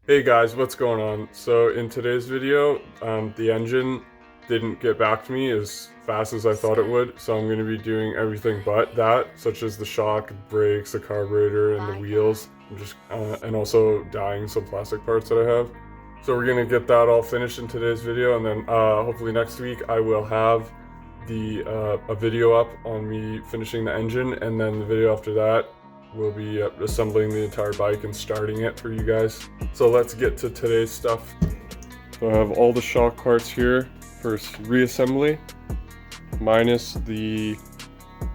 Hey guys, what's going on? So in today's video, the engine didn't get back to me as fast as I thought it would, so I'm going to be doing everything but that, such as the shock, brakes, the carburetor, and the wheels, and also dyeing some plastic parts that I have. So we're going to get that all finished in today's video, and then hopefully next week I will have a video up on me finishing the engine, and then the video after that we'll be assembling the entire bike and starting it for you guys. So let's get to today's stuff. So I have all the shock parts here for reassembly, minus the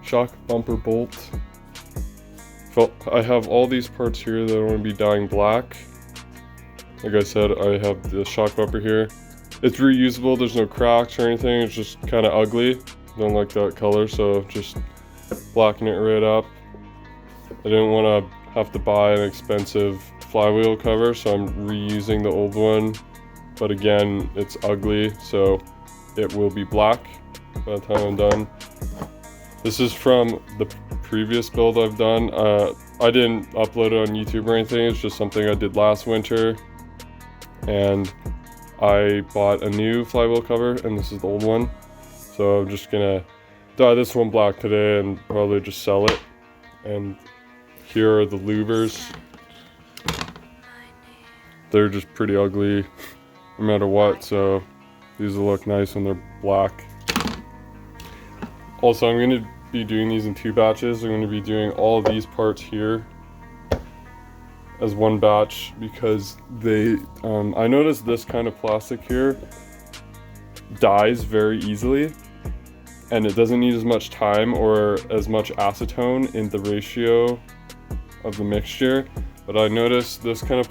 shock bumper bolt. So I have all these parts here that I want to be dyeing black. Like I said, I have the shock bumper here. It's reusable, there's no cracks or anything, it's just kind of ugly. Don't like that color, so just blacken it right up. I didn't want to have to buy an expensive flywheel cover, so I'm reusing the old one. But again, it's ugly, so it will be black by the time I'm done. This is from the previous build I've done. I didn't upload it on YouTube or anything, it's just something I did last winter. And I bought a new flywheel cover, and this is the old one. So I'm just gonna dye this one black today and probably just sell it. And here are the louvers. They're just pretty ugly no matter what, so these will look nice when they're black. Also, I'm going to be doing these in 2 batches. I'm going to be doing all of these parts here as one batch because I noticed this kind of plastic here dyes very easily, and it doesn't need as much time or as much acetone in the ratio of the mixture. But I noticed this kind of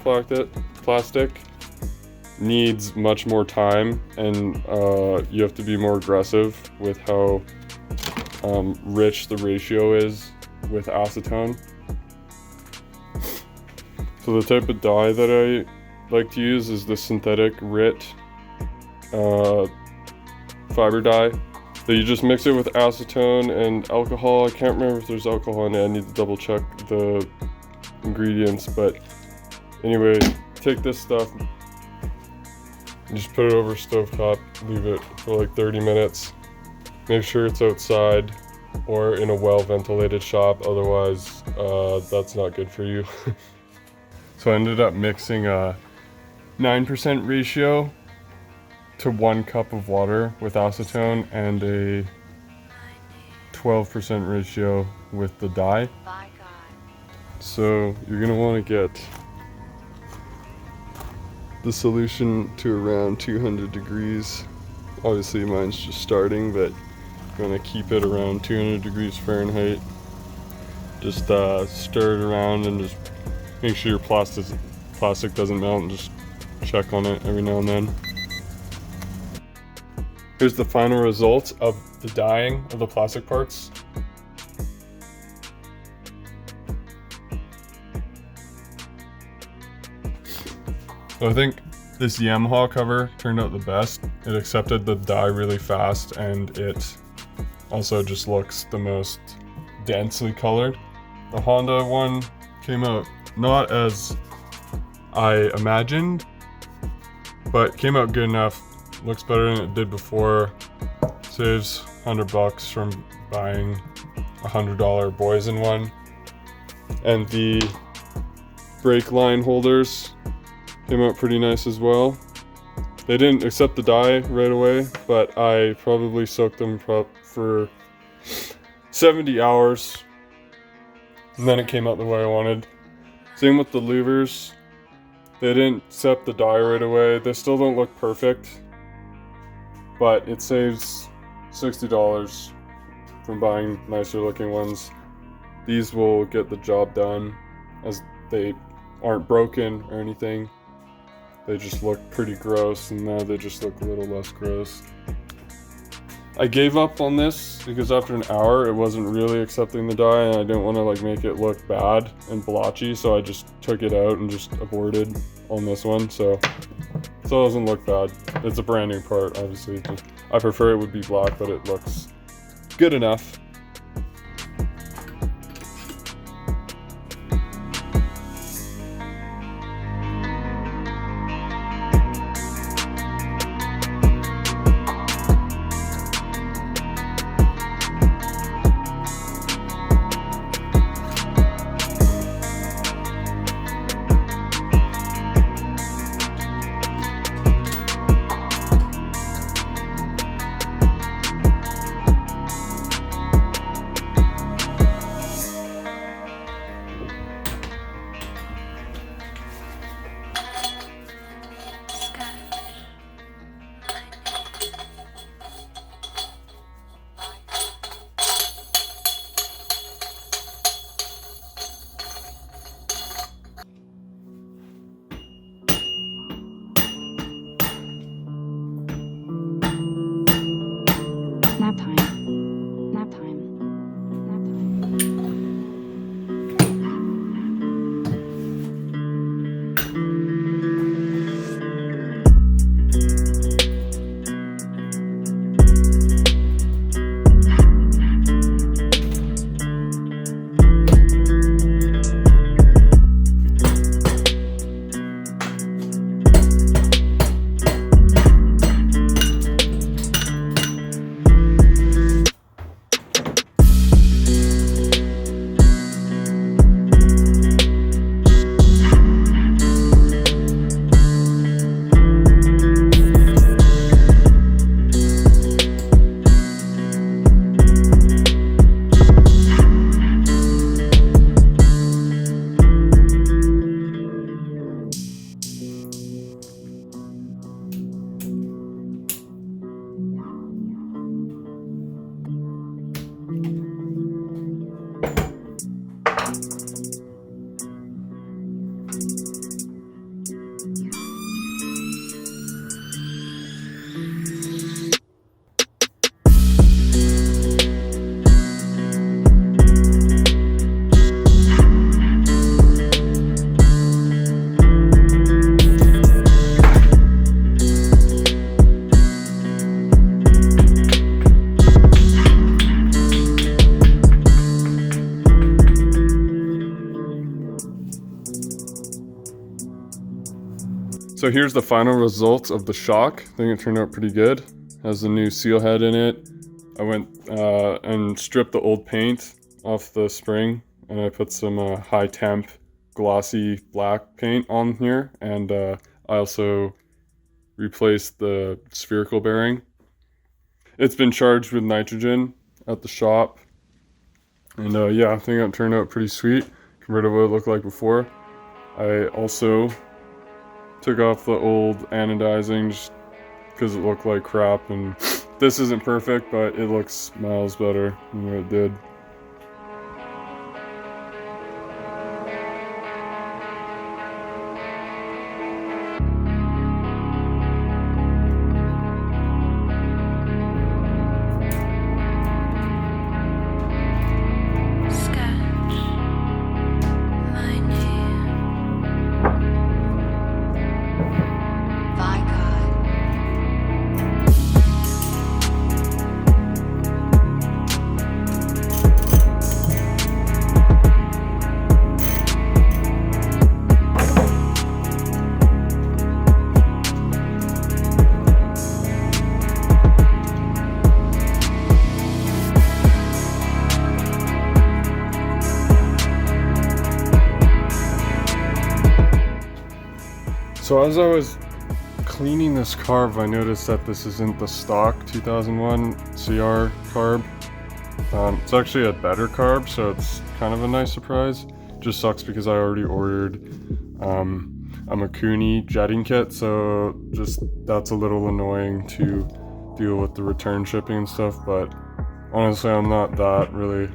plastic needs much more time, and you have to be more aggressive with how rich the ratio is with acetone. So the type of dye that I like to use is the synthetic RIT fiber dye. So you just mix it with acetone and alcohol. I can't remember if there's alcohol in it. I need to double check the ingredients. But anyway, take this stuff and just put it over stovetop. Leave it for like 30 minutes. Make sure it's outside or in a well-ventilated shop. Otherwise, that's not good for you. So I ended up mixing a 9% ratio to 1 cup of water with acetone and a 12% ratio with the dye. So you're gonna want to get the solution to around 200 degrees. Obviously mine's just starting, but I'm gonna keep it around 200 degrees Fahrenheit. Just stir it around and just make sure your plastic doesn't melt, and just check on it every now and then. Here's the final results of the dyeing of the plastic parts. So I think this Yamaha cover turned out the best. It accepted the dye really fast, and it also just looks the most densely colored. The Honda one came out not as I imagined, but came out good enough. Looks better than it did before. Saves $100 from buying $100 boys in one. And the brake line holders came out pretty nice as well. They didn't accept the dye right away, but I probably soaked them for 70 hours, and then it came out the way I wanted. Same with the louvers. They didn't accept the dye right away. They still don't look perfect, but it saves $60 from buying nicer looking ones. These will get the job done, as they aren't broken or anything. They just look pretty gross, and now they just look a little less gross. I gave up on this because after an hour it wasn't really accepting the dye, and I didn't want to like make it look bad and blotchy, so I just took it out and just aborted on this one. So it doesn't look bad. It's a brand new part, obviously. I prefer it would be black, but it looks good enough. So here's the final results of the shock. I think it turned out pretty good. Has the new seal head in it. I went and stripped the old paint off the spring, and I put some high temp glossy black paint on here, and I also replaced the spherical bearing. It's been charged with nitrogen at the shop, and yeah, I think it turned out pretty sweet compared to what it looked like before. I also took off the old anodizing just because it looked like crap, and this isn't perfect, but it looks miles better than what it did. So as I was cleaning this carb, I noticed that this isn't the stock 2001 CR carb. It's actually a better carb, so it's kind of a nice surprise. Just sucks because I already ordered a Mikuni jetting kit, so just that's a little annoying to deal with the return shipping and stuff, but honestly I'm not that really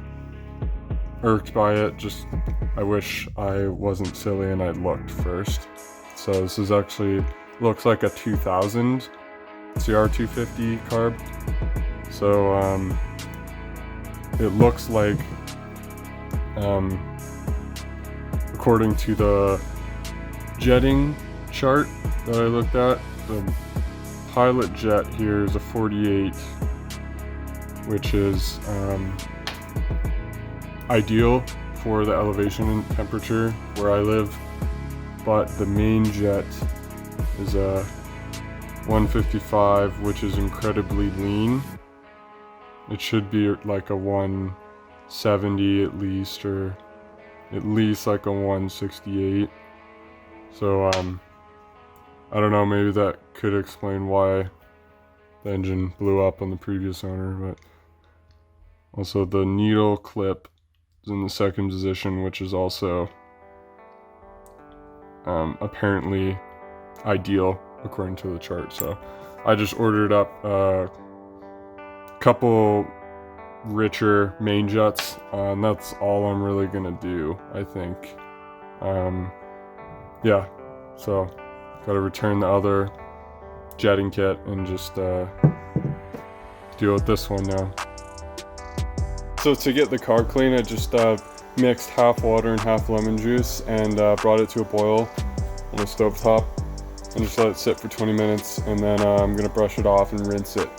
irked by it. Just I wish I wasn't silly and I'd looked first. So this is actually looks like a 2000 CR250 carb. So it looks like according to the jetting chart that I looked at, the pilot jet here is a 48, which is ideal for the elevation and temperature where I live. But the main jet is a 155, which is incredibly lean. It should be like a 170 at least, or at least like a 168. So I don't know, maybe that could explain why the engine blew up on the previous owner. But also the needle clip is in the second position, which is also apparently ideal according to the chart. So I just ordered up a couple richer main jets, and that's all I'm really gonna do, I think. Yeah, so gotta return the other jetting kit and just deal with this one now. So to get the car clean, I just mixed half water and half lemon juice and brought it to a boil on the stovetop and just let it sit for 20 minutes, and then I'm gonna brush it off and rinse it.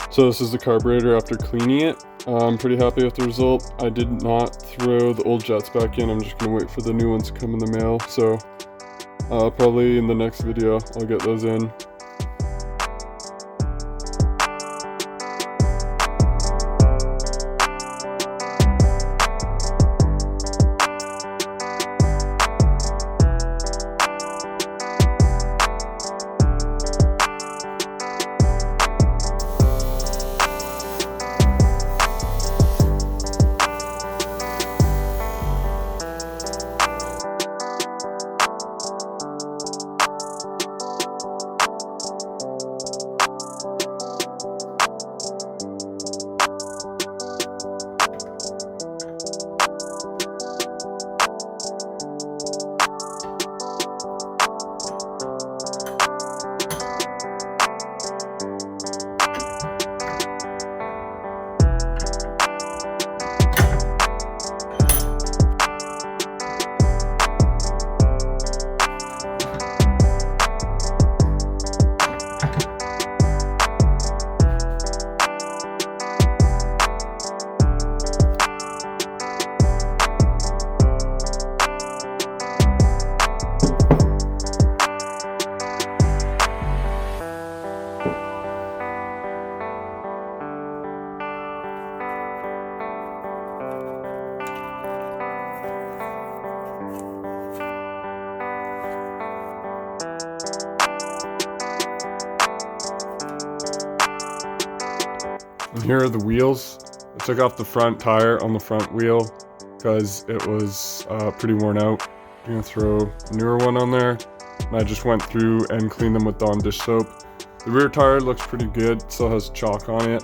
So this is the carburetor after cleaning it. I'm pretty happy with the result. I did not throw the old jets back in. I'm just gonna wait for the new ones to come in the mail. So probably in the next video I'll get those in. here are the wheels. I took off the front tire on the front wheel because it was pretty worn out. I'm gonna throw a newer one on there. And I just went through and cleaned them with Dawn dish soap. The rear tire looks pretty good, still has chalk on it.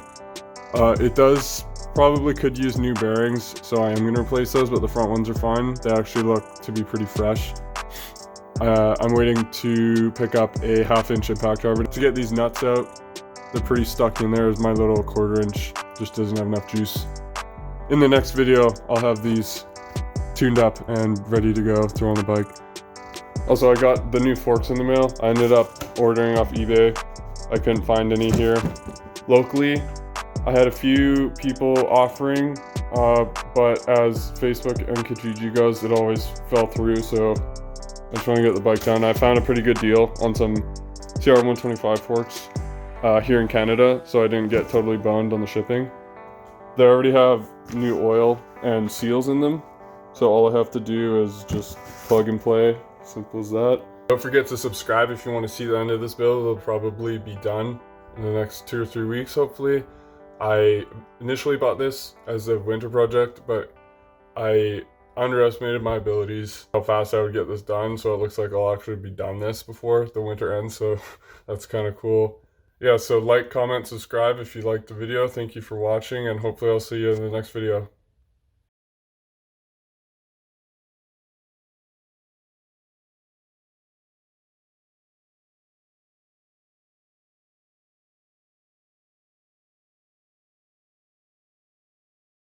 It does probably could use new bearings, so I am going to replace those, but the front ones are fine. They actually look to be pretty fresh. I'm waiting to pick up a 1/2 inch impact driver to get these nuts out. They're pretty stuck in there as my little 1/4 inch just doesn't have enough juice. In the next video, I'll have these tuned up and ready to go, throw on the bike. Also, I got the new forks in the mail. I ended up ordering off eBay. I couldn't find any here. Locally, I had a few people offering, but as Facebook and Kijiji goes, it always fell through, so I just want to get the bike done. I found a pretty good deal on some CR150R forks here in Canada, so I didn't get totally boned on the shipping. They already have new oil and seals in them, so all I have to do is just plug and play. Simple as that. Don't forget to subscribe if you want to see the end of this build. It'll probably be done in the next 2 or 3 weeks, hopefully. I initially bought this as a winter project, but I underestimated my abilities, how fast I would get this done, so it looks like I'll actually be done this before the winter ends, so that's kind of cool. Yeah, so like, comment, subscribe if you liked the video. Thank you for watching, and hopefully I'll see you in the next video.